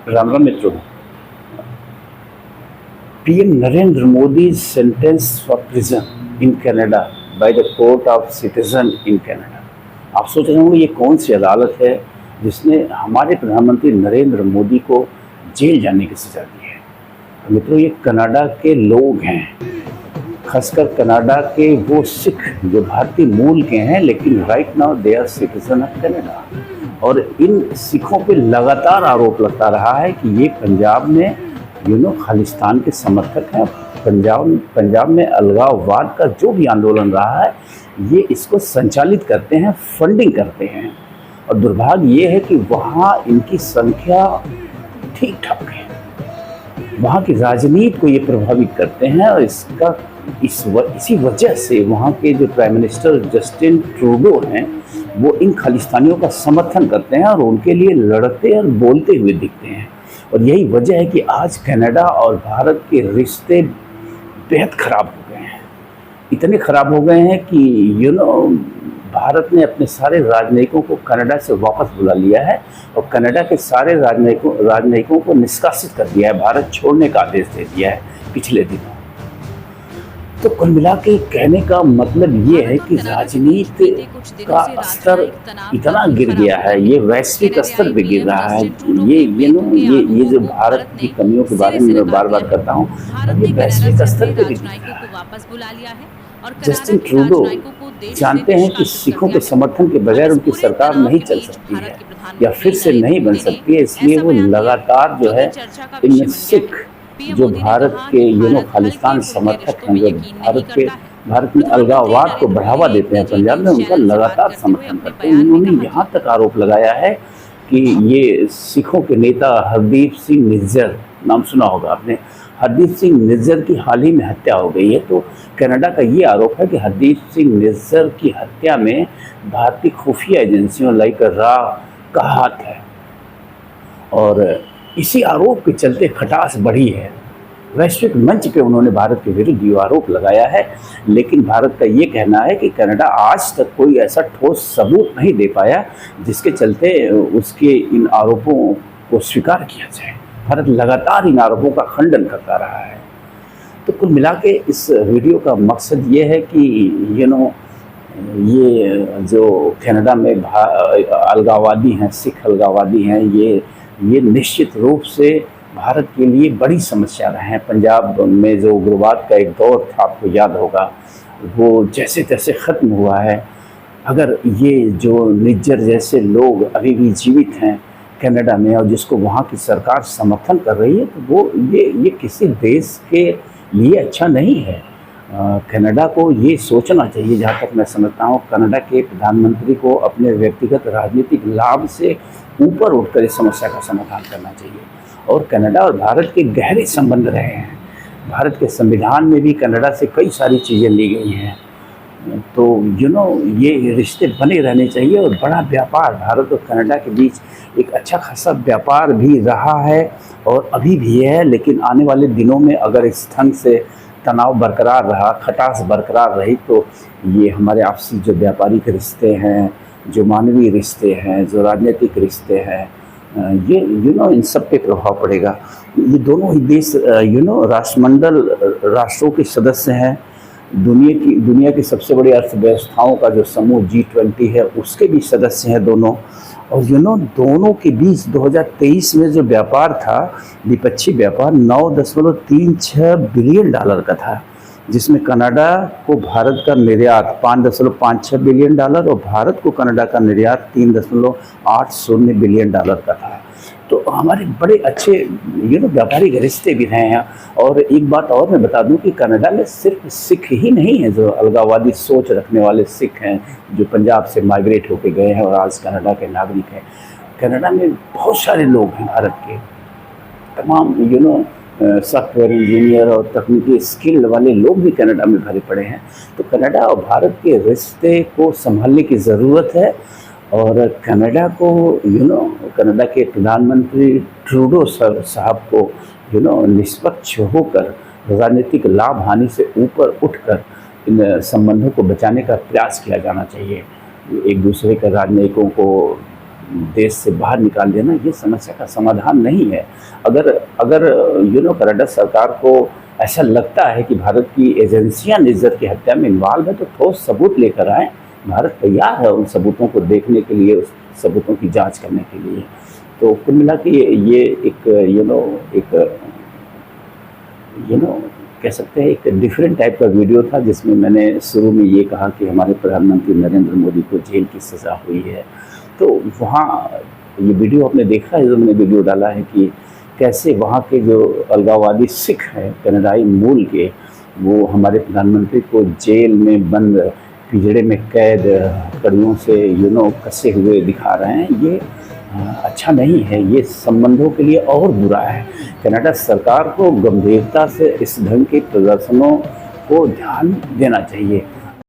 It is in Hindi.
राम राम मित्रों। PM Narendra Modi sentence for prison in Canada by the court of citizen in Canada. आप सोच रहे होंगे ये कौन सी अदालत है जिसने हमारे प्रधानमंत्री नरेंद्र मोदी को जेल जाने की सजा दी है। तो मित्रों, ये कनाडा के लोग हैं, खासकर कनाडा के वो सिख जो भारतीय मूल के हैं, लेकिन right now they are citizen of Canada. और इन सिखों पे लगातार आरोप लगता रहा है कि ये पंजाब में खालिस्तान के समर्थक हैं। पंजाब में अलगाववाद का जो भी आंदोलन रहा है, ये इसको संचालित करते हैं, फंडिंग करते हैं। और दुर्भाग्य ये है कि वहाँ इनकी संख्या ठीक ठाक है, वहाँ की राजनीति को ये प्रभावित करते हैं। और इसी वजह से वहाँ के जो प्राइम मिनिस्टर जस्टिन ट्रूडो हैं, वो इन खालिस्तानियों का समर्थन करते हैं और उनके लिए लड़ते और बोलते हुए दिखते हैं। और यही वजह है कि आज कनाडा और भारत के रिश्ते बेहद ख़राब हो गए हैं। इतने ख़राब हो गए हैं कि भारत ने अपने सारे राजनयिकों को कनाडा से वापस बुला लिया है और कनाडा के सारे राजनयिकों को निष्कासित कर दिया है, भारत छोड़ने का आदेश दे दिया है पिछले दिनों। तो कुल मिला के कहने का मतलब ये है कि राजनीति का स्तर इतना गिर गया है, ये वैश्विक स्तर पे गिर रहा है। ये जो भारत की कमियों के बारे में मैं बार बार करता हूँ, ये वैश्विक स्तर पे गिर रहा है। जस्टिन ट्रूडो जानते हैं कि सिखों के समर्थन के बगैर उनकी सरकार नहीं चल सकती है या फिर से नहीं बन सकती है, इसलिए वो लगातार जो है इन सिख जो भारत के खालिस्तान समर्थक हैं, जो भारत में अलगाववाद को बढ़ावा देते हैं, पंजाब में उनका लगातार समर्थन करते हैं। उन्होंने यहाँ तक आरोप लगाया है कि ये सिखों के नेता हरदीप सिंह निज्जर, नाम सुना होगा आपने, हरदीप सिंह निज्जर की हाल ही में हत्या हो गई है। तो कनाडा का ये आरोप है कि हरदीप सिंह निज्जर की हत्या में भारतीय खुफिया एजेंसियों लाइक रा का हाथ है। और इसी आरोप के चलते खटास बढ़ी है। वैश्विक मंच पे उन्होंने भारत के विरुद्ध ये आरोप लगाया है, लेकिन भारत का ये कहना है कि कनाडा आज तक कोई ऐसा ठोस सबूत नहीं दे पाया जिसके चलते उसके इन आरोपों को स्वीकार किया जाए। भारत लगातार इन आरोपों का खंडन करता रहा है। तो कुल मिला के इस वीडियो का मकसद ये है कि ये जो कनाडा में अलगाववादी हैं, सिख अलगाववादी हैं, ये निश्चित रूप से भारत के लिए बड़ी समस्या रहे हैं। पंजाब में जो उग्रवाद का एक दौर था, आपको याद होगा, वो जैसे तैसे ख़त्म हुआ है। अगर ये जो निज्जर जैसे लोग अभी भी जीवित हैं कनाडा में और जिसको वहाँ की सरकार समर्थन कर रही है, तो वो ये किसी देश के लिए अच्छा नहीं है। कनाडा को ये सोचना चाहिए, जहाँ तक मैं समझता हूँ, कनाडा के प्रधानमंत्री को अपने व्यक्तिगत राजनीतिक लाभ से ऊपर उठकर इस समस्या का समाधान करना चाहिए। और कनाडा और भारत के गहरे संबंध रहे हैं। भारत के संविधान में भी कनाडा से कई सारी चीज़ें ली गई हैं। तो ये रिश्ते बने रहने चाहिए। और बड़ा व्यापार भारत और कनाडा के बीच एक अच्छा खासा व्यापार भी रहा है और अभी भी है, लेकिन आने वाले दिनों में अगर इस ढंग से तनाव बरकरार रहा, खटास बरकरार रही, तो ये हमारे आपसी जो व्यापारिक रिश्ते हैं, जो मानवीय रिश्ते हैं, जो राजनीतिक रिश्ते हैं, ये इन सब पे प्रभाव पड़ेगा। ये दोनों ही देश राष्ट्रमंडल राष्ट्रों के सदस्य हैं। दुनिया की सबसे बड़ी अर्थव्यवस्थाओं का जो समूह G20 है, उसके भी सदस्य हैं दोनों। और दोनों के बीच 2023 में जो व्यापार था, द्विपक्षीय व्यापार, $9.36 बिलियन का था, जिसमें कनाडा को भारत का निर्यात $5.56 बिलियन और भारत को कनाडा का निर्यात $3.80 बिलियन का था। तो हमारे बड़े अच्छे व्यापारिक रिश्ते भी रहे हैं। और एक बात और मैं बता दूं कि कनाडा में सिर्फ सिख ही नहीं है जो अलगाववादी सोच रखने वाले सिख हैं, जो पंजाब से माइग्रेट होके गए हैं और आज कनाडा के नागरिक हैं। कनाडा में बहुत सारे लोग हैं भारत के, तमाम सॉफ्टवेयर इंजीनियर और तकनीकी स्किल वाले लोग भी कनाडा में भरे पड़े हैं। तो कनाडा और भारत के रिश्ते को संभालने की ज़रूरत है। और कनाडा को कनाडा के प्रधानमंत्री ट्रूडो साहब को निष्पक्ष होकर राजनीतिक लाभ हानि से ऊपर उठकर इन संबंधों को बचाने का प्रयास किया जाना चाहिए। एक दूसरे के राजनयिकों को देश से बाहर निकाल देना ये समस्या का समाधान नहीं है। अगर अगर कनाडा सरकार को ऐसा लगता है कि भारत की एजेंसियां निज्जत की हत्या में इन्वॉल्व है तो ठोस सबूत लेकर आए। भारत तैयार है उन सबूतों को देखने के लिए, उस सबूतों की जांच करने के लिए। तो कुल मिला के ये एक कह सकते हैं एक डिफरेंट टाइप का वीडियो था, जिसमें मैंने शुरू में ये कहा कि हमारे प्रधानमंत्री नरेंद्र मोदी को जेल की सज़ा हुई है। तो वहाँ ये वीडियो आपने देखा है, जो मैंने वीडियो डाला है कि कैसे वहाँ के जो अलगाववादी सिख हैं कनाडाई मूल के, वो हमारे प्रधानमंत्री को जेल में बंद पिंजड़े में कैद कड़ियों से कसे हुए दिखा रहे हैं। ये अच्छा नहीं है, ये संबंधों के लिए और बुरा है। कनाडा सरकार को गंभीरता से इस ढंग के प्रदर्शनों को ध्यान देना चाहिए।